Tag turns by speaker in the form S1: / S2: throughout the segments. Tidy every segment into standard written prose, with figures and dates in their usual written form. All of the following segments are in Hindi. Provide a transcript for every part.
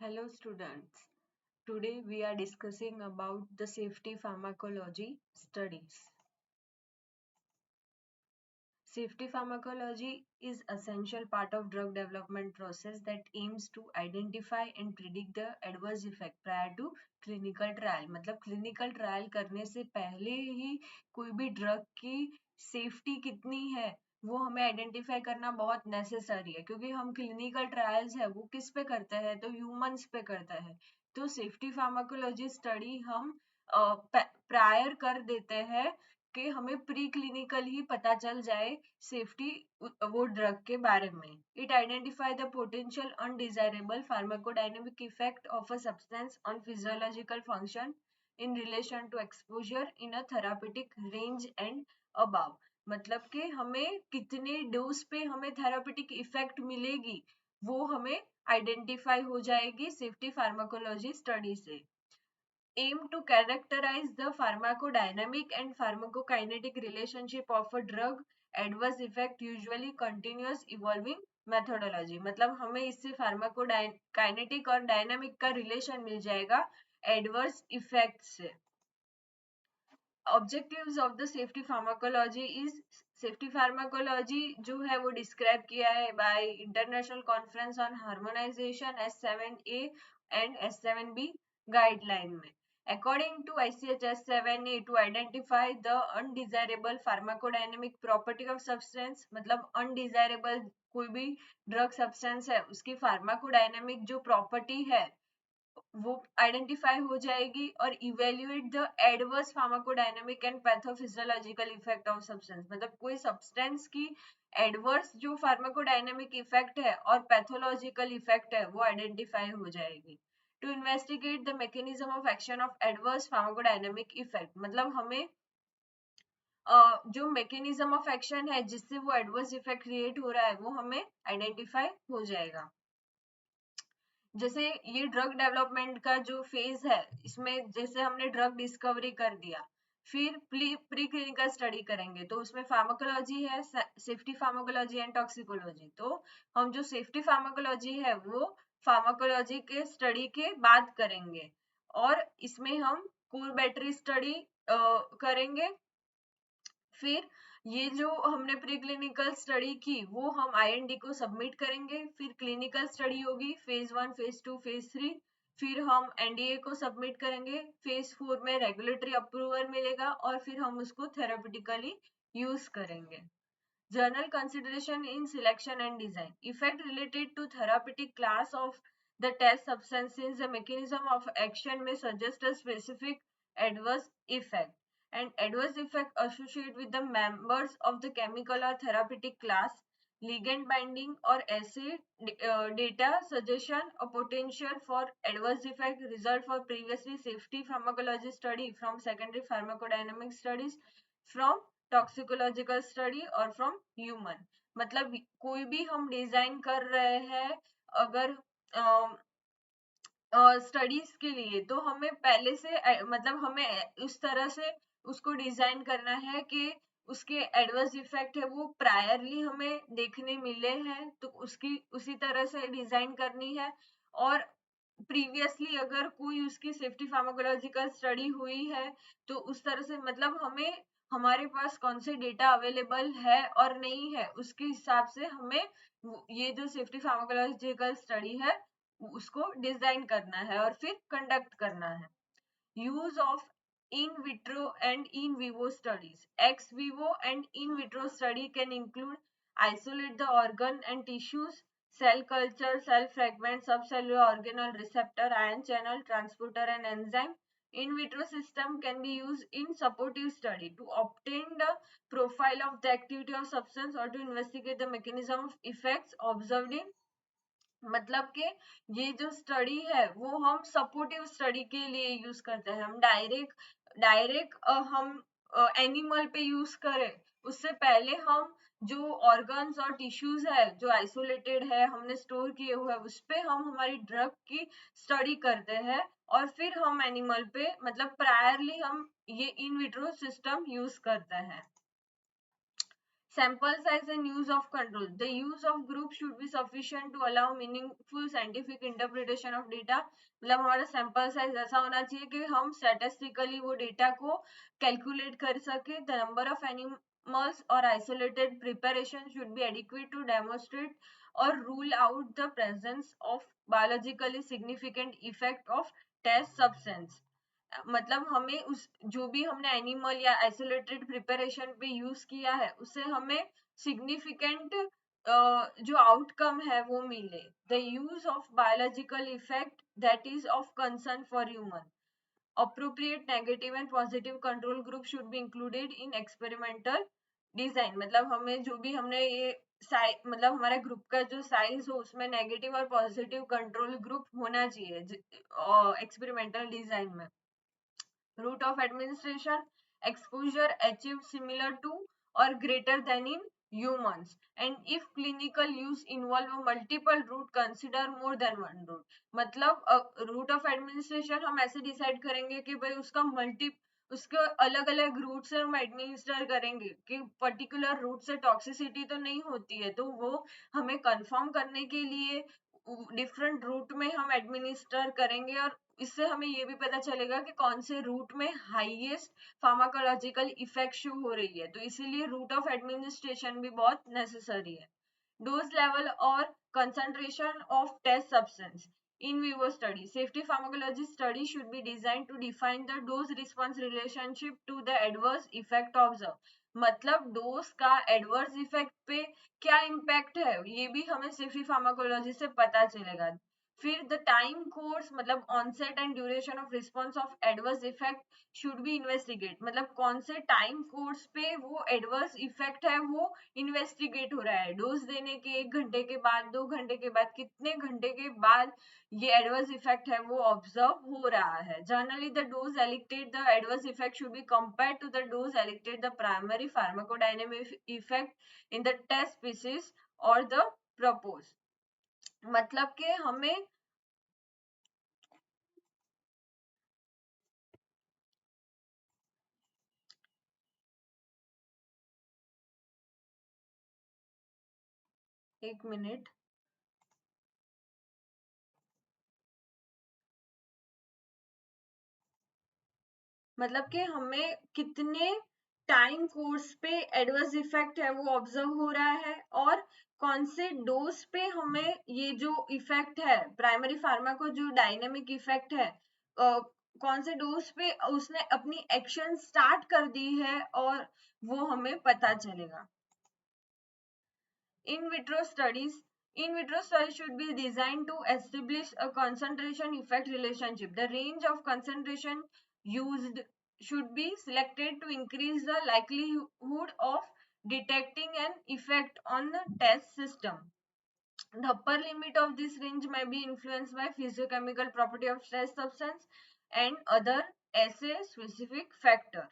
S1: Hello students. Today we are discussing about the safety pharmacology studies. Safety pharmacology is essential part of drug development process that aims to identify and predict the adverse effect prior to clinical trial. मतलब clinical trial करने से पहले ही कोई भी drug की safety कितनी है वो हमें आइडेंटिफाई करना बहुत नेसेसरी है, क्योंकि हम क्लिनिकल ट्रायल्स है वो किस पे करते हैं, तो ह्यूमंस पे करते हैं। तो सेफ्टी फार्माकोलॉजी स्टडी हम प्रायर कर देते हैं कि हमें प्री क्लिनिकल ही पता चल जाए सेफ्टी वो ड्रग के बारे में। It identify the potential undesirable pharmacodynamic effect of a substance on physiological function in relation to exposure in a therapeutic range and above. मतलब कि हमें कितने डोज पे हमें थेरापेटिक इफेक्ट मिलेगी वो हमें आइडेंटिफाई हो जाएगी सेफ्टी फार्माकोलॉजी स्टडी से। Aim to characterize the pharmacodynamic and pharmacokinetic relationship of a drug adverse effect usually continuous evolving methodology। मतलब हमें इससे फार्माकोकाइनेटिक और डायनामिक का रिलेशन मिल जाएगा एडवर्स इफेक्ट से। Objectives of the safety pharmacology is safety pharmacology जो है वो डिस्क्राइब किया है bye international conference on harmonisation S7A and S7B guideline में। According to ICH S7A, to identify the undesirable pharmacodynamic property of substance, मतलब undesirable कोई भी ड्रग सब्सटेंस है उसकी फार्माकोडायनेमिक जो प्रॉपर्टी है वो आइडेंटिफाई हो जाएगी, और evaluate the adverse pharmacodynamic and pathophysiological effect of substance. मतलब कोई सब्सटेंस की एडवर्स जो फार्माकोडायनेमिक इफेक्ट है और पैथोलॉजिकल इफेक्ट है वो आइडेंटिफाई हो जाएगी। To investigate the mechanism of action of adverse pharmacodynamic effect, मतलब हमें जो मैकेनिज्म ऑफ एक्शन है जिससे वो एडवर्स इफेक्ट क्रिएट हो रहा है वो हमें आइडेंटिफाई हो जाएगा। जैसे ये ड्रग डेवलपमेंट का जो फेज है इसमें जैसे हमने ड्रग डिस्कवरी कर दिया, फिर प्री क्लिनिकल स्टडी करेंगे तो उसमें फार्माकोलॉजी है, सेफ्टी फार्माकोलॉजी एंड टॉक्सिकोलॉजी। तो हम जो सेफ्टी फार्माकोलॉजी है वो फार्माकोलॉजी के स्टडी के बाद करेंगे, और इसमें हम कोर बैटरी स्टडी करेंगे। फिर ये जो हमने प्री क्लिनिकल स्टडी की वो हम IND को सबमिट करेंगे, फिर क्लिनिकल स्टडी होगी फेज 1, फेज 2, फेज 3, फिर हम NDA को सबमिट करेंगे, फेज 4 में रेगुलेटरी अप्रूवल मिलेगा और फिर हम उसको थेरापेटिकली यूज करेंगे। Journal consideration in selection and design. Effect related to therapeutic class of the test substance, since the mechanism of action may suggest a specific adverse effect. And adverse effect associated with the members of the chemical or therapeutic class, ligand binding or assay data suggestion a potential for adverse effect result for previously safety pharmacology study from secondary pharmacodynamic studies from toxicological study और फ्रॉम ह्यूमन। मतलब कोई भी हम डिजाइन कर रहे हैं अगर स्टडीज के लिए तो हमें पहले से मतलब हमें उस तरह से उसको डिजाइन करना है कि उसके एडवर्स इफेक्ट है वो प्रायरली हमें देखने मिले हैं, तो उसकी उसी तरह से डिजाइन करनी है। और प्रीवियसली अगर कोई उसकी सेफ्टी फार्माकोलॉजिकल स्टडी हुई है तो उस तरह से मतलब हमें हमारे पास कौन से डेटा अवेलेबल है और नहीं है उसके हिसाब से हमें ये जो सेफ्टी फार्माकोलॉजिकल स्टडी है उसको डिजाइन करना है और फिर कंडक्ट करना है। Use of in vitro and in vivo studies. Ex vivo and in vitro study can include isolate the organ and tissues, cell culture, cell fragments, subcellular organelle receptor, ion channel, transporter and enzyme. In vitro system can be used in supportive study to obtain the profile of the activity of substance or to investigate the mechanism of effects observed in। मतलब कि ये जो स्टडी है वो हम सपोर्टिव स्टडी के लिए यूज करते हैं। हम डायरेक्ट हम एनिमल पे यूज करें उससे पहले हम जो ऑर्गन्स और टिश्यूज है जो आइसोलेटेड है हमने स्टोर किए हुए उस पे हम हमारी ड्रग की स्टडी करते हैं, और फिर हम एनिमल पे मतलब प्रायरली हम ये इन विट्रो सिस्टम यूज करते हैं। Sample size and use of control. The use of group should be sufficient to allow meaningful scientific interpretation of data. मतलब हमारा sample size ऐसा होना चाहिए कि हम statistically वो data को calculate कर सके. The number of animals or isolated preparation should be adequate to demonstrate or rule out the presence of biologically significant effect of test substance. मतलब हमें उस जो भी हमने एनिमल या आइसोलेटेड प्रिपरेशन पे यूज किया है उससे हमें सिग्निफिकेंट जो आउटकम है वो मिले. The use of biological effect that is of concern for human. appropriate negative and positive control group should be included in experimental design. मतलब हमें जो भी हमने ये मतलब हमारे ग्रुप का जो साइज हो उसमें नेगेटिव और पॉजिटिव कंट्रोल ग्रुप होना चाहिए एक्सपेरिमेंटल डिजाइन में. Route of administration, exposure achieved similar to or greater than in humans, and if clinical use involve a multiple route, consider more than one route. मतलब route of administration हम ऐसे decide करेंगे कि भाई उसके अलग अलग रूट से हम एडमिनिस्टर करेंगे कि पर्टिकुलर रूट से टॉक्सिसिटी तो नहीं होती है, तो वो हमें कंफर्म करने के लिए डिफरेंट रूट में हम एडमिनिस्टर करेंगे और इससे हमें ये भी पता चलेगा कि कौन से रूट में हाईएस्ट फार्माकोलॉजिकल इफेक्ट शो हो रही है, तो इसीलिए रूट ऑफ एडमिनिस्ट्रेशन भी बहुत नेसेसरी है. डोज लेवल और concentration of test substance. In vivo study, safety pharmacology study should be designed to define the dose response relationship to the adverse effect observed. मतलब डोज का एडवर्स इफेक्ट पे क्या इम्पैक्ट है ये भी हमें सेफ्टी फार्माकोलॉजी से पता चलेगा. फिर द टाइम कोर्स मतलब onset and duration of response of adverse effect should be investigate. मतलब कौन से टाइम कोर्स पे वो एडवर्स इफेक्ट है वो इन्वेस्टिगेट हो रहा है. डोज देने के 1 घंटे के बाद, 2 घंटे के बाद, कितने घंटे के बाद ये एडवर्स इफेक्ट है वो ऑब्जर्व हो रहा है. Generally the dose elicited the adverse effect should be compared to the dose elicited the primary pharmacodynamic effect in the test species और द प्रपोज. मतलब कि हमें एक मिनट. मतलब कि हमें कितने टाइम कोर्स पे एडवर्स इफेक्ट है वो ऑब्जर्व हो रहा है और कौन से डोज पे हमें ये जो इफेक्ट है प्राइमरी फार्मा को जो डायनेमिक इफेक्ट है कौन से डोज पे उसने अपनी एक्शन स्टार्ट कर दी है और वो हमें पता चलेगा. In vitro studies should be designed to establish a concentration effect relationship. The range of concentration used should be selected to increase the likelihood of detecting an effect on the test system. The upper limit of this range may be influenced by physiochemical property of test substance and other assay specific factor.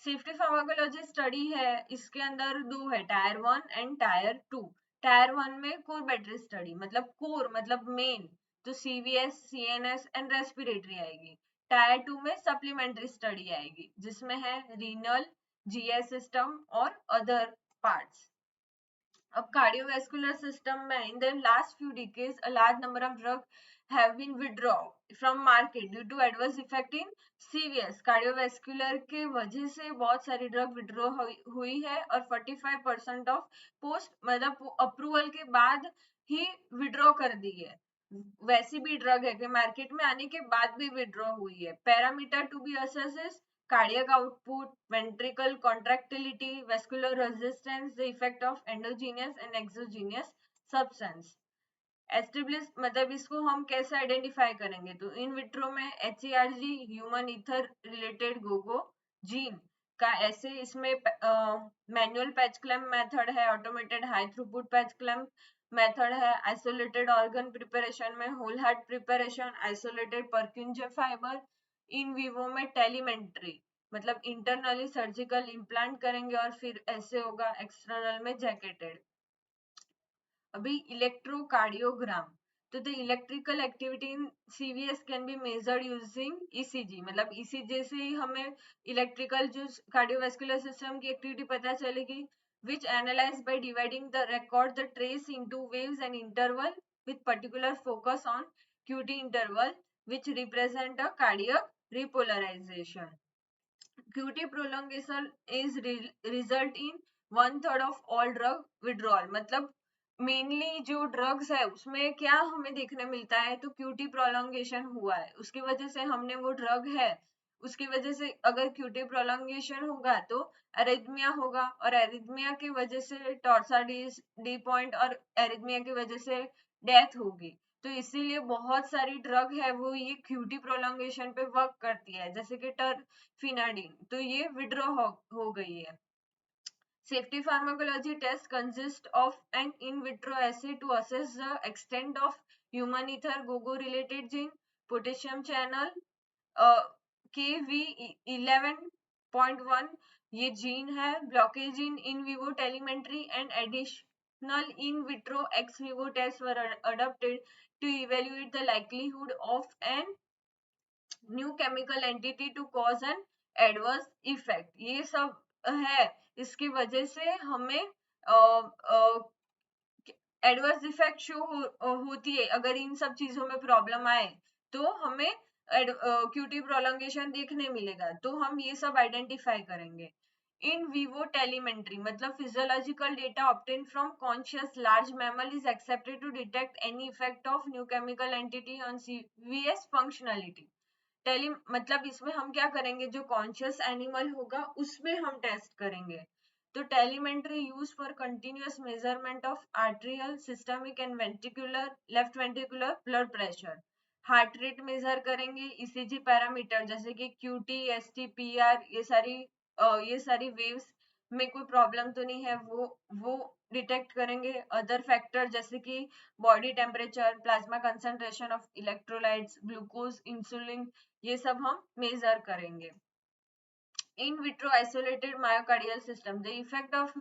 S1: Safety pharmacology study है, इसके अंदर 2 है, टायर 1 एंड टायर 2. टायर 1 में कोर बैटरी स्टडी मतलब कोर मतलब मेन, तो सीवीएस, सीएनएस एंड रेस्पिरेटरी आएगी. टायर 2 में सप्लीमेंट्री स्टडी आएगी जिसमें है रीनल, जीएस सिस्टम और अदर पार्ट्स. अब cardiovascular system में in the last few decades a large number of drugs have been withdrawn from market due to adverse effect in CVS. cardiovascular के वजह से बहुत सारी ड्रग विड्रॉ हुई है और 45% ऑफ पोस्ट मतलब अप्रूवल के बाद ही विड्रॉ कर दी है. वैसी भी ड्रग है कि मार्केट में आने के बाद भी विड्रॉ हुई है. Parameter to be assessed: cardiac output, ventricle contractility, vascular resistance, the effect of endogenous and exogenous substance. Establish मतलब इसको हम कैसे आइडेंटिफाई करेंगे, तो इन विट्रो में HERG human ether related gogo gene का ऐसे इसमें मैनुअल पैच क्लैम्प मेथड है, automated high throughput patch clamp method है, आइसोलेटेड ऑर्गन प्रिपरेशन में whole heart preparation, isolated Purkinje fibre, in vivo में टेलीमेंट्री मतलब इंटरनली सर्जिकल इम्प्लांट करेंगे और फिर ऐसे होगा एक्सटर्नल में जैकेटेड. अभी इलेक्ट्रोकार्डियोग्राम, तो the electrical activity in CVS can be measured using ECG, मतलब ECG से ही हमें इलेक्ट्रिकल जो कार्डियोवास्कुलर सिस्टम की एक्टिविटी पता चलेगी, which analyze by dividing the record the trace into waves and interval with particular focus on QT interval which represent a cardiac repolarization. QT prolongation is result in 1/3 of all drug withdrawal, मतलब मेनली जो ड्रग्स है उसमें क्या हमें देखने मिलता है, तो QT प्रोलोंगेशन हुआ है, उसकी वजह से हमने वो ड्रग है, उसकी वजह से अगर QT प्रोलोंगेशन होगा तो एरिथमिया होगा, और एरिथमिया की वजह से टॉर्साडीज डी पॉइंट और एरिथमिया की वजह से डेथ होगी। तो इसीलिए बहुत सारी ड्रग है वो ये QT प्रोलोंगेशन पे वर्क करती है, जैसे कि टर्फिनाडिन, तो ये विड्रॉ हो गई है। Safety pharmacology test consists of an in vitro assay to assess the extent of human ether GOGO related gene potassium channel KV11.1 ये जीन है, blockage in vivo telemetry and additional in vitro ex vivo tests were adopted to evaluate the likelihood of an new chemical entity to cause an adverse effect। ये सब है, इसकी वजह से हमें एडवर्स इफेक्ट शो होती है। अगर इन सब चीजों में प्रॉब्लम आए तो हमें QT प्रोलोंगेशन देखने मिलेगा, तो हम ये सब आइडेंटिफाई करेंगे। इन विवो टेलीमेंट्री मतलब physiological data obtain from conscious large mammal is accepted to detect any effect of new chemical entity on CVS functionality. Tele मतलब इसमें हम क्या करेंगे, जो कॉन्शियस एनिमल होगा उसमें हम टेस्ट करेंगे। तो telemetry use for continuous measurement of arterial, systemic and ventricular, left ventricular blood pressure, heart rate measure करेंगे, ECG पैरामीटर जैसे कि QT, ST, PR, ये सारी वेव्स में कोई प्रॉब्लम तो नहीं है, वो डिटेक्ट करेंगे। अदर फैक्टर जैसे कि body temperature, plasma concentration of electrolytes, glucose, insulin, ये सब हम मेजर करेंगे। In vitro isolated myocardial system, the effect of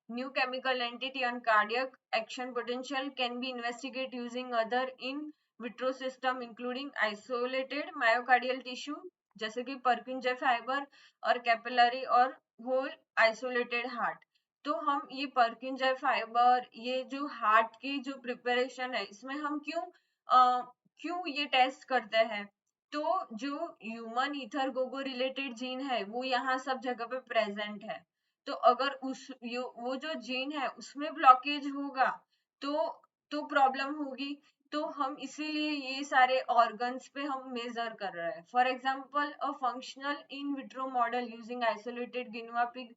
S1: new chemical entity on cardiac action potential can be investigated using other in vitro system including isolated myocardial tissue जैसे कि Purkinje fiber और कैपिलरी और होल आइसोलेटेड हार्ट। तो हम ये Purkinje फाइबर, ये जो हार्ट की जो प्रिपरेशन है, इसमें हम क्यों ये टेस्ट करते हैं, तो जो human ether Gogo related gene है वो यहाँ सब जगह पे प्रेजेंट है, तो अगर वो जो जीन है उसमें ब्लॉकेज होगा तो प्रॉब्लम होगी। तो हम इसीलिए ये सारे ऑर्गन्स पे हम मेजर कर रहे हैं। For example a functional in vitro model using isolated guinea pig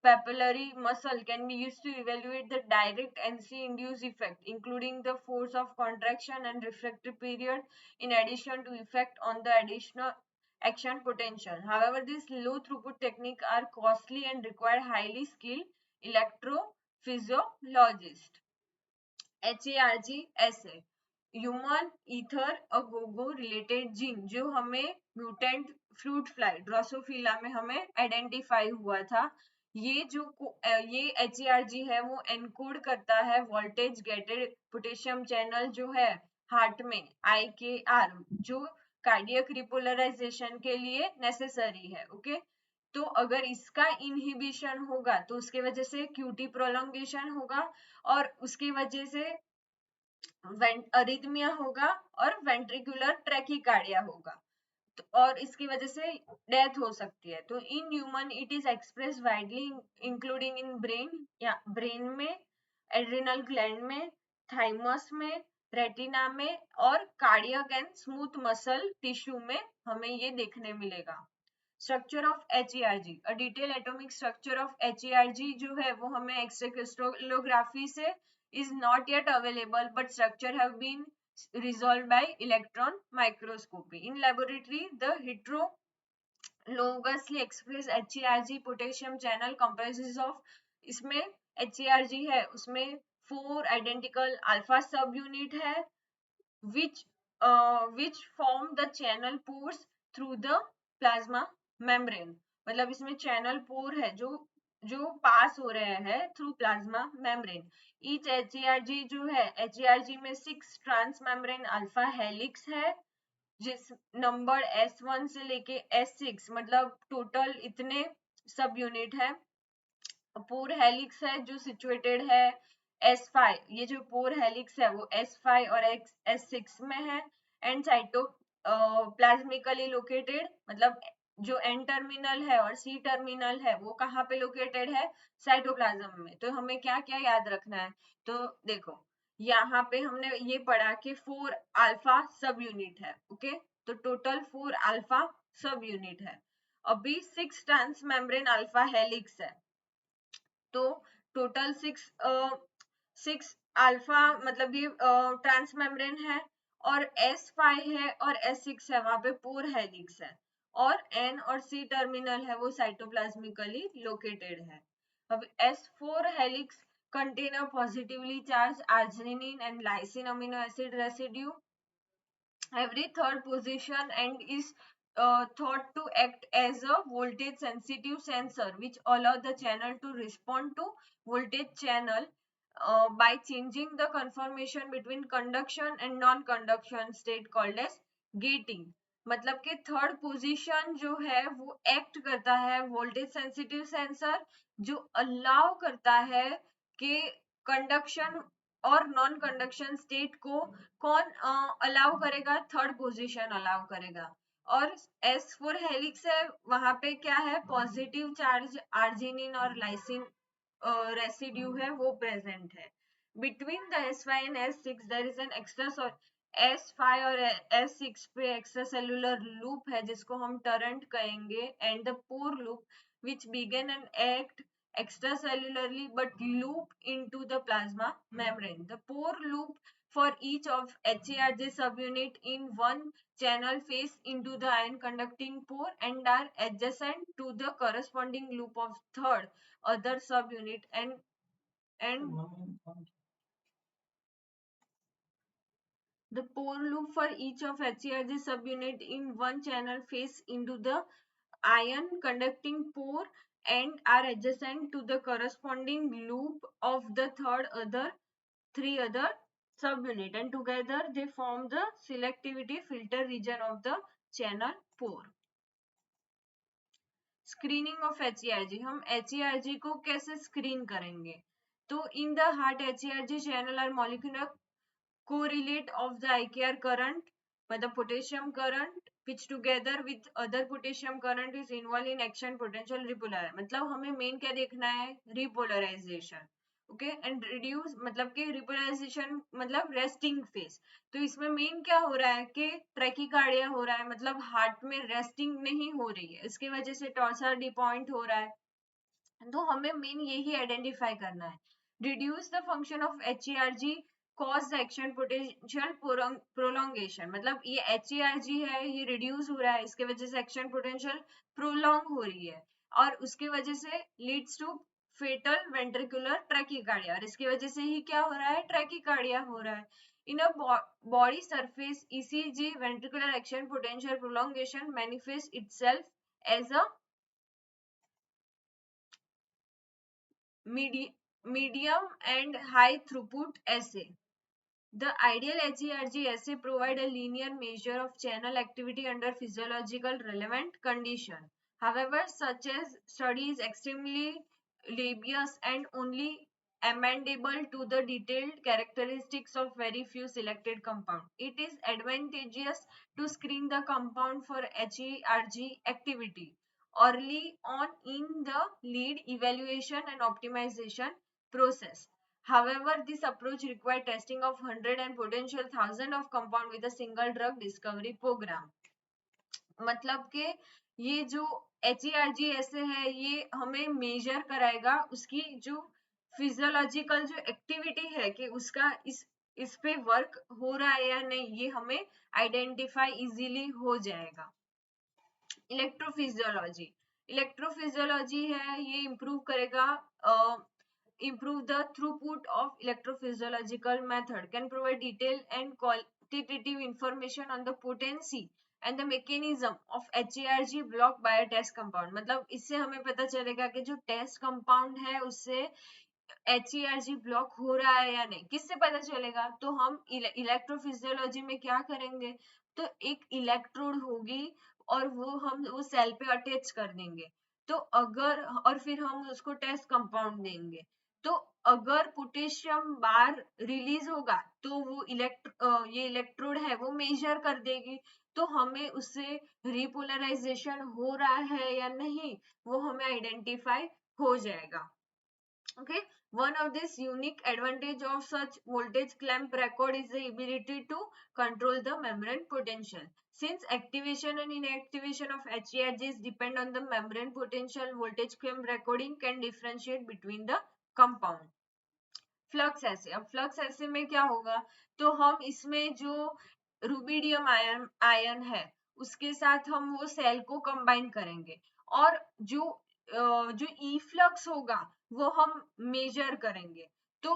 S1: papillary muscle can be used to evaluate the direct NC-induced effect, including the force of contraction and refractory period, in addition to effect on the additional action potential. However, these low-throughput techniques are costly and require highly skilled electrophysiologists. HARG assay, human ether agogo related gene जो हमें म्यूटेंट फ्रूट फ्लाई ड्रोसोफिला में हमें आइडेंटिफाई हुआ था, ये HARG है वो एनकोड करता है वोल्टेज गेटेड पोटेशियम चैनल जो है हार्ट में IKR, जो कार्डियक रिपोलराइजेशन के लिए नेसेसरी है। ओके, तो अगर इसका इनहिबिशन होगा तो उसके वजह से QT प्रोलोंगेशन होगा और उसकी वजह से अरिथमिया होगा और वेंट्रिकुलर ट्रैकीकार्डिया होगा, तो और इसकी वजह से डेथ हो सकती है। तो in human it is express widely including in brain या ब्रेन में, एड्रिनल ग्लैंड में, थाइमस में, रेटिना में और cardiac and smooth muscle tissue में हमें ये देखने मिलेगा। Structure of HARG, a detail atomic structure of HARG जो है वो हमें एक्सरे क्रिस्टलोग्राफी से is not yet available, but structure have been resolved by electron microscopy. In laboratory, the heterologously expressed HARG potassium channel comprises of, इसमें HARG है उसमें 4 identical alpha subunit है which form the channel pores through the plasma membrane, मतलब इसमें channel pore है जो जो पास हो रहे हैं through plasma membrane. Each HERG जो है, HERG में 6 ट्रांस मेम्ब्रेन अल्फा हेलिक्स है, जिस नंबर S1 से लेके S6, मतलब टोटल इतने सब यूनिट है। पोर हेलिक्स है जो सिचुएटेड है S5, ये जो पोर हेलिक्स है वो S5 और S6 में है। एंड साइटो प्लाज्मिकली लोकेटेड, मतलब जो एन टर्मिनल है और सी टर्मिनल है वो कहाँ पे लोकेटेड है, साइटोप्लाज्म में। तो हमें क्या क्या याद रखना है, तो देखो यहाँ पे हमने ये पढ़ा कि 4 अल्फा सब यूनिट है, ओके। तो टोटल 4 अल्फा सब यूनिट है। अभी 6 ट्रांस मेम्ब्रेन अल्फा हेलिक्स है, तो टोटल 6 अल्फा, मतलब ये ट्रांस मेम्ब्रेन है, और S5 है और S6 है, वहां पे पोर हेलिक्स है, और N और C टर्मिनल है वो साइटोप्लाज्मिकली लोकेटेड है। अब S4 helix contain a positively charged arginine and lysine amino acid residue every third position, and is thought to act as a voltage sensitive sensor which allow the channel to respond to voltage channel by changing the conformation between conduction and non conduction state called as gating। मतलब कि थर्ड पोजीशन जो है वो एक्ट करता है वोल्टेज सेंसिटिव सेंसर, जो अलाउ करता है कि कंडक्शन और नॉन कंडक्शन स्टेट को कौन अलाउ करेगा, थर्ड पोजीशन अलाउ करेगा। और S4 हेलिक्स है, वहां पे क्या है, पॉजिटिव चार्ज आर्जिनिन और लाइसिन रेसिड्यू है वो प्रेजेंट है। Between the S5 and S6 there is an extra, S5 और S6 पे एक्स्ट्रा सेलुलर लूप है जिसको हम टरंट कहेंगे, and the pore loop which begin and act extracellularly but loop into the plasma membrane. The pore loop for each of HERG subunit in one channel face into the ion conducting pore and are adjacent to the corresponding loop of third other subunit, and the pore loop for each of HERG subunit in one channel face into the ion conducting pore and are adjacent to the corresponding loop of the three other subunit, and together they form the selectivity filter region of the channel pore। Screening of HERG, हम HERG को कैसे स्क्रीन करेंगे, तो in the heart HERG channel are molecular correlate of the IKR current, मतलब potassium current which together with other potassium current is involved in action potential repolar। मतलब हमें मेन क्या देखना है, repolarization, ओके। एंड रिड्यूस, मतलब कि रिपोलराइजेशन मतलब रेस्टिंग फेज। तो इसमें मेन क्या हो रहा है कि ट्रैकिकार्डिया हो रहा है, मतलब हार्ट में रेस्टिंग नहीं हो रही है, इसकी वजह से टॉर्सा डिपॉइंट हो रहा है। तो हमें मेन यही आइडेंटिफाई करना है। Reduce the function of HERG cause the action potential prolongation, मतलब ये HERG है, ये रिड्यूस हो रहा है, इसके वजह से एक्शन पोटेंशियल प्रोलॉन्ग हो रही है, और उसकी वजह से leads to fatal ventricular tachycardia, और इसकी वजह से ही क्या हो रहा है, ट्रैकिकार्डिया हो रहा है। In a body surface ECG ventricular action potential prolongation manifest itself as a medium and high throughput assay। The ideal HERG assay provide a linear measure of channel activity under physiological relevant condition. However, such as study is extremely laborious and only amendable to the detailed characteristics of very few selected compound. It is advantageous to screen the compound for HERG activity early on in the lead evaluation and optimization process। However, this approach requires testing of 100 and potential 1000 of compound with a single drug discovery program। मतलब कि ये जो HERG ऐसे है, ये हमें मेजर कराएगा उसकी जो फिजियोलॉजिकल जो एक्टिविटी है कि उसका इस पे वर्क हो रहा है या नहीं, ये हमें आइडेंटिफाई इजीली हो जाएगा। इलेक्ट्रोफिजियोलॉजी, इलेक्ट्रोफिजियोलॉजी है, ये इम्प्रूव करेगा, improve the throughput of electrophysiological method, can provide detailed and quantitative information on the potency and the mechanism of HARG block by test compound, मतलब इससे हमें पता चलेगा कि जो टेस्ट कंपाउंड है उससे HARG ब्लॉक हो रहा है या नहीं। किससे पता चलेगा? तो हम इलेक्ट्रोफिजियोलॉजी में क्या करेंगे, तो एक इलेक्ट्रोड होगी और वो सेल पे अटैच कर देंगे, तो अगर और फिर हम उसको टेस्ट कंपाउंड देंगे, तो अगर पोटेशियम बार रिलीज होगा तो वो ये इलेक्ट्रोड है वो मेजर कर देगी, तो हमें उससे रिपोलराइजेशन हो रहा है या नहीं वो हमें आइडेंटिफाई हो जाएगा। Okay, one of this unique advantage of such voltage clamp record is the ability to control the membrane potential. Since activation and inactivation of HARGs depend on the membrane potential, voltage clamp recording can differentiate between the compound. Flux ऐसे, अब फ्लक्स ऐसे में क्या होगा, तो हम इसमें जो रुबिडियम आयन है उसके साथ हम वो सेल को कंबाइन करेंगे, और जो ई फ्लक्स होगा वो हम मेजर करेंगे, तो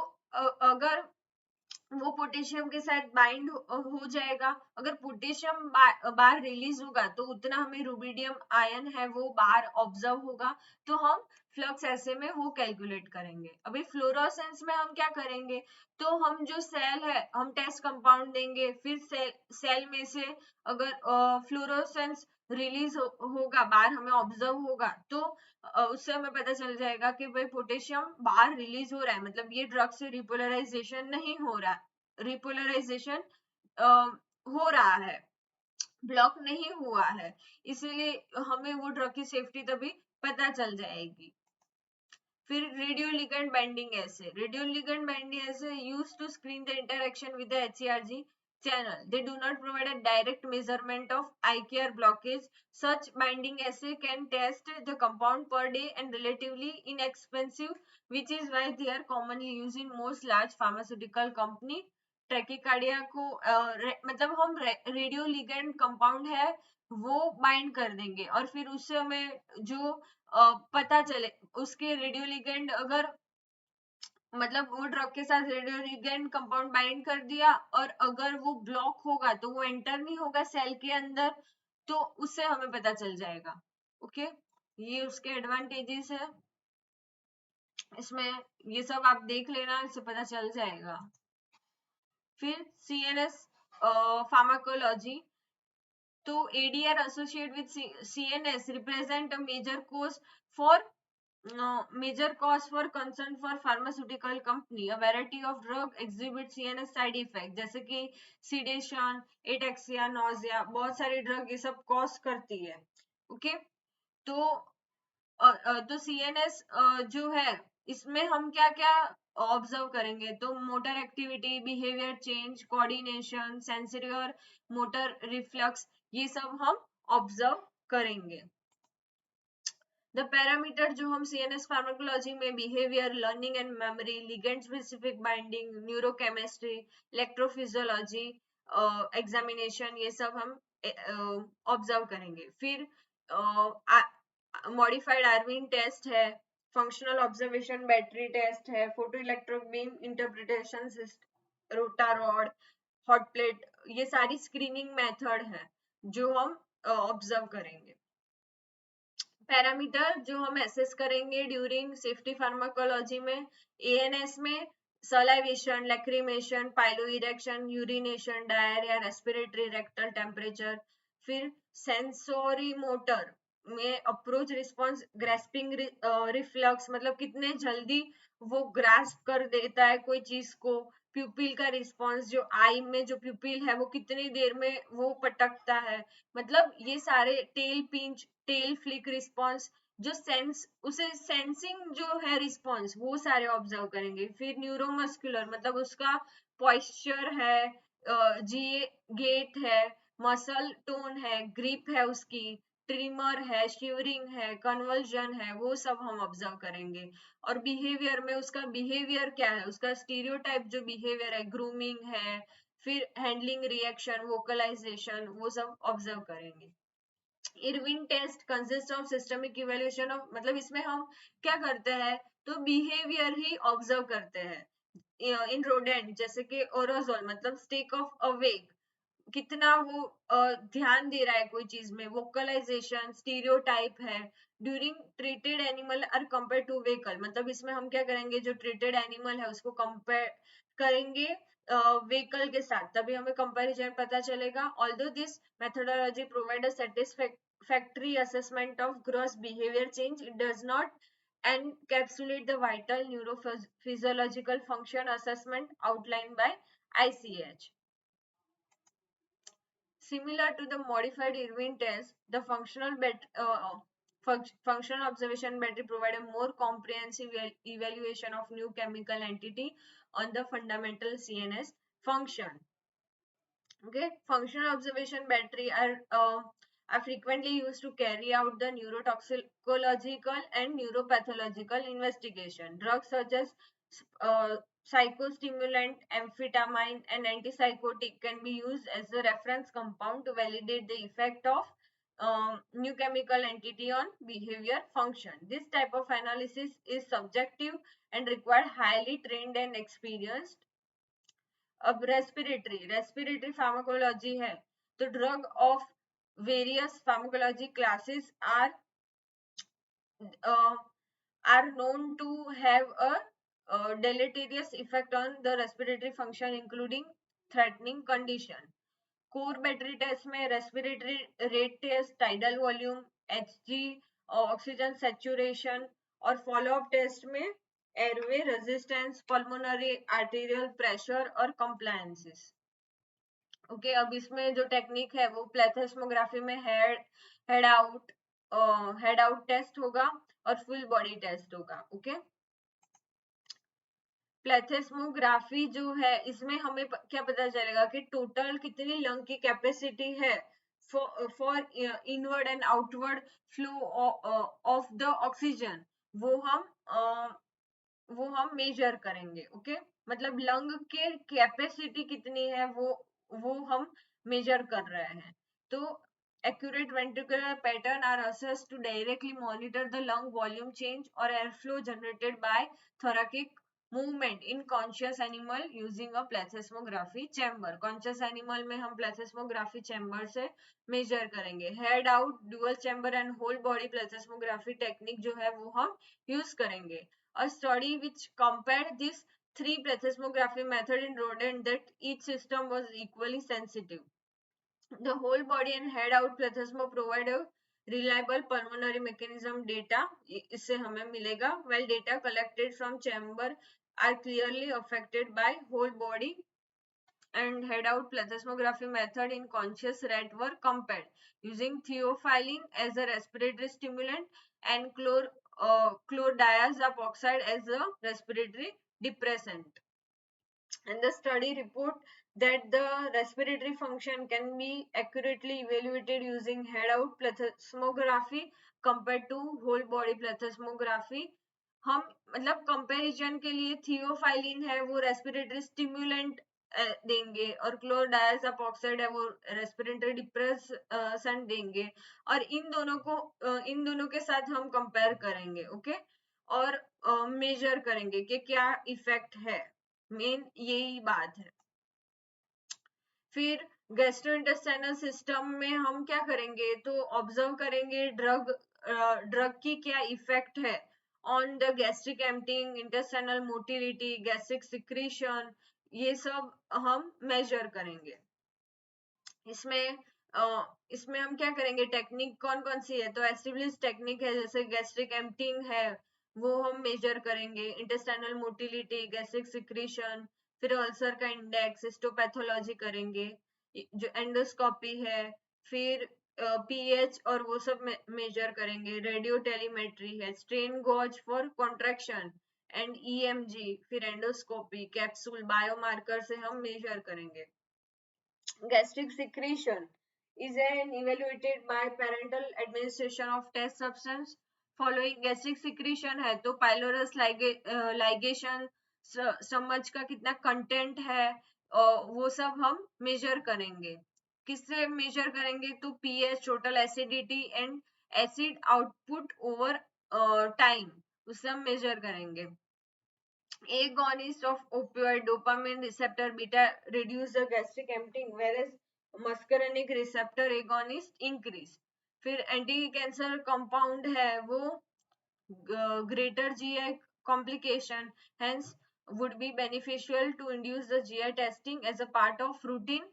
S1: अगर वो पोटेशियम के साथ बाइंड हो जाएगा, अगर पोटेशियम बार रिलीज होगा तो उतना हमें रुबिडियम आयन है वो बार ऑब्जर्व होगा, तो हम फ्लक्स ऐसे में वो कैलकुलेट करेंगे। अभी फ्लोरोसेंस में हम क्या करेंगे, तो हम जो सेल है हम टेस्ट कंपाउंड देंगे, फिर सेल में से अगर फ्लोरोसेंस रिलीज होगा, बार हमें ऑब्जर्व होगा, तो उससे हमें पता चल जाएगा कि भाई पोटेशियम बाहर रिलीज हो रहा है, मतलब ये ड्रग से रिपोलराइजेशन नहीं हो रहा, रिपोलराइजेशन हो रहा है, ब्लॉक नहीं हुआ है, इसीलिए हमें वो ड्रग की सेफ्टी तभी पता चल जाएगी। फिर radioligand binding assay, radioligand binding assay used to screen the interaction with the HARG channel. They do not provide a direct measurement of IKR blockage. Such binding assay can test the compound per day and relatively inexpensive, which is why they are commonly used in most large pharmaceutical company. ट्रैकिकार्डिया को मतलब हम रेडियो लिगेंड कंपाउंड है वो बाइंड कर देंगे, और फिर उससे हमें जो पता चले उसके रेडियो लिगेंड अगर मतलब वो ड्रग के साथ रेडियो लिगेंड कंपाउंड बाइंड कर दिया, और अगर वो ब्लॉक होगा तो वो एंटर नहीं होगा सेल के अंदर, तो उससे हमें पता चल जाएगा। ओके, ये उसके एडवांटेजेस है, इसमें ये सब आप देख लेना, इससे पता चल जाएगा। फिर CNS फार्माकोलॉजी, तो ADR associated with CNS represent a major cause for concern for pharmaceutical company. A variety of drug exhibit CNS side effect, जैसे कि sedation, ataxia, nausea, बहुत सारी ड्रग ये सब कॉज करती है। ओके, तो CNS जो है इसमें हम क्या क्या ऑब्जर्व करेंगे, तो motor activity, behaviour change, coordination, sensory और मोटर रिफ्लक्स, ये सब हम ऑब्जर्व करेंगे। द पैरामीटर जो हम CNS फार्माकोलॉजी में behaviour, learning and memory, ligand specific binding, neurochemistry, electrophysiology examination, ये सब हम ऑब्जर्व करेंगे। फिर मॉडिफाइड आर्विन टेस्ट है, फंक्शनल ऑब्जर्वेशन बैटरी टेस्ट है, photo electric beam interpretation, rotarod, hot plate, ये सारी स्क्रीनिंग मेथड है जो हम ऑब्जर्व करेंगे। पैरामीटर जो हम एसेस करेंगे ड्यूरिंग सेफ्टी फार्माकोलॉजी में, ANS में salivation, lacrimation, piloerection, urination, diarrhoea, respiratory, rectal temperature. फिर सेंसोरी मोटर में अप्रोच रिस्पॉन्स, ग्रेस्पिंग रिफ्लक्स, मतलब कितने जल्दी वो ग्रास्प कर देता है कोई चीज को, प्यूपिल का रिस्पॉन्स, जो आई में जो प्यूपिल है वो कितनी देर में वो पटकता है, मतलब ये सारे tail pinch, tail flick response, जो उसे सेंसिंग जो है रिस्पॉन्स वो सारे ऑब्जर्व करेंगे। फिर न्यूरोमस्कुलर, मतलब उसका पॉइस्चर है, जी गेट है, मसल टोन है, ग्रिप है उसकी, ट्रिमर है, शिवरिंग है, कन्वर्जन है, वो सब हम ऑब्जर्व करेंगे। और बिहेवियर में उसका बिहेवियर क्या है, उसका स्टीरियोटाइप जो बिहेवियर है, ग्रूमिंग है, फिर हैंडलिंग रिएक्शन, वोकलाइजेशन, वो सब ऑब्जर्व करेंगे। Irwin test consist of systemic evaluation of, मतलब इसमें हम क्या करते हैं, तो बिहेवियर ही ऑब्जर्व करते हैं इन रोडेंट, जैसे कि ओरोजोल मतलब स्टिक ऑफ अवेक, कितना वो ध्यान दे रहा है कोई चीज में, वोकलाइजेशन, स्टीरियोटाइप है। During treated animal are compare to vehicle, मतलब इसमें हम क्या करेंगे, जो ट्रीटेड एनिमल है उसको कंपेयर करेंगे व्हीकल के साथ, तभी हमें कंपैरिजन पता चलेगा। Although this methodology provide a satisfactory assessment of gross behavior change, it does not encapsulate the vital neurophysiological function assessment outlined by ICH. Similar to the modified Irwin test, the functional observation battery provide a more comprehensive evaluation of new chemical entity on the fundamental CNS function. Okay, functional observation battery are frequently used to carry out the neurotoxicological and neuropathological investigation. Drugs such as psychostimulant, amphetamine, and antipsychotic can be used as a reference compound to validate the effect of new chemical entity on behavior function. This type of analysis is subjective and require highly trained and experienced. अब रेस्पिरेटरी फार्माकोलॉजी है, तो drug of various pharmacology classes are known to have a deleterious effect on the respiratory function, including threatening condition. Core battery test में respiratory rate test, tidal volume, Hg, oxygen saturation, और फॉलोअप टेस्ट में airway resistance, pulmonary arterial pressure और कंप्लायंसेस। ओके, अब इसमें जो टेक्निक है वो प्लेथोस्मोग्राफी में हेड आउट टेस्ट होगा और फुल बॉडी टेस्ट होगा। ओके, प्लेथोस्मोग्राफी जो है इसमें हमें क्या पता चलेगा कि टोटल कितनी लंग की कैपेसिटी है for inward and outward flow of the oxygen, वो हम मेजर करेंगे। ओके, मतलब लंग के कैपेसिटी कितनी है वो हम मेजर कर रहे हैं। तो accurate ventricular pattern are assessed to directly monitor the lung volume change or airflow generated by thoracic movement in conscious animal using a plethysmography chamber. conscious animal में हम plethysmography chamber से मेजर करेंगे। Head out, dual chamber and whole body plethysmography technique जो है वो हम यूज करेंगे। A study which compared these three plethysmography method in rodent that each system was equally sensitive. The whole body and head out plethysmo provide a reliable pulmonary mechanism data, इससे हमें मिलेगा, while data collected from chamber are clearly affected by whole body and head out plethysmography method in conscious rat were compared using theophylline as a respiratory stimulant and chlordiazepam oxide as a respiratory depressant. And the study report that the respiratory function can be accurately evaluated using head out plethysmography compared to whole body plethysmography. हम मतलब कंपैरिजन के लिए थियोफाइलिन है वो रेस्पिरेटरी स्टिमुलेंट देंगे और क्लोरडायाजेप ऑक्साइड है वो रेस्पिरेटरी डिप्रेसेंट देंगे, और इन दोनों के साथ हम कंपेयर करेंगे। ओके, और मेजर करेंगे कि क्या इफेक्ट है, मेन यही बात है। फिर गैस्ट्रोइंटेस्टाइनल सिस्टम में हम क्या करेंगे, तो ऑब्जर्व करेंगे ड्रग की क्या इफेक्ट है on the gastric emptying, intestinal motility, gastric secretion, ये सब हम मेजर करेंगे। इसमें हम क्या करेंगे, टेक्निक कौन कौन सी है, तो एस्टेब्लिश टेक्निक है, जैसे गैस्ट्रिक एम्पटिंग है वो हम मेजर करेंगे, इंटेस्टाइनल मोटिलिटी, गैस्ट्रिक सिक्रीशन, फिर अल्सर का इंडेक्स, हिस्टोपैथोलॉजी करेंगे, जो एंडोस्कोपी है, फिर पीएच और वो सब मेजर करेंगे, रेडियो टेलीमेट्री है, strain gauge for contraction and EMG, फिर एंडोस्कोपी, कैप्सूल, बायोमार्कर से हम मेजर करेंगे। Gastric secretion is an evaluated by parental administration of test substance. Following gastric secretion है तो पाइलोरस लाइगेशन, स्टमच का कितना कंटेंट है, वो सब हम मेजर करेंगे। किससे मेजर करेंगे, तो pH, total acidity and acid output over time, उससे हम मेजर करेंगे। Agonist of opioid dopamine receptor beta reduce the gastric emptying, whereas muscarinic receptor agonist increase. फिर एंटी कैंसर कंपाउंड है वो greater GI complication, hence would be beneficial to induce the GI testing as a part of routine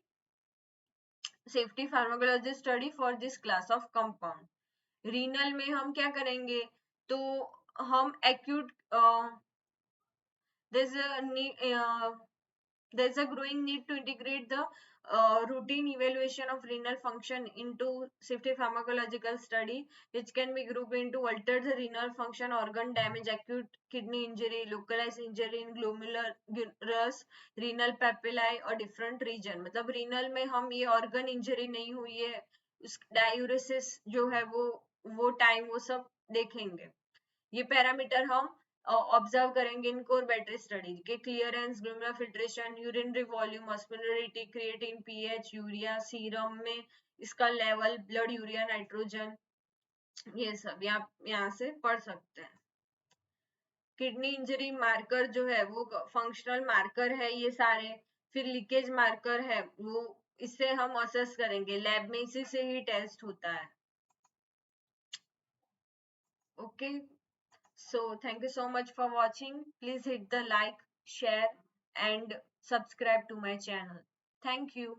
S1: safety pharmacology study for this class of compound. Renal में हम क्या करेंगे, तो हम acute there's a growing need to integrate the routine evaluation of renal function into safety pharmacological study, which can be grouped into altered renal function, organ damage, acute kidney injury, localized injury in glomerulus, renal papillae और different region. मतलब renal में हम ये organ injury नहीं हुई है, उस diuresis जो है वो time वो सब देखेंगे. ये पैरामीटर हम ऑब्जर्व करेंगे इन कोर बैटरी स्टडी के clearance, glomerular filtration, urinary volume, osmolarity, creatine, pH, urea, serum में इसका लेवल, ब्लड यूरिया, नाइट्रोजन, ये सब यहाँ से पढ़ सकते हैं. किडनी इंजरी मार्कर जो है वो फंक्शनल मार्कर है ये सारे. फिर लीकेज मार्कर है वो, इससे हम असेस करेंगे लैब में, इसी से ही टेस्ट होता है. Okay. So thank you so much for watching. Please hit the like, share and subscribe to my channel. Thank you.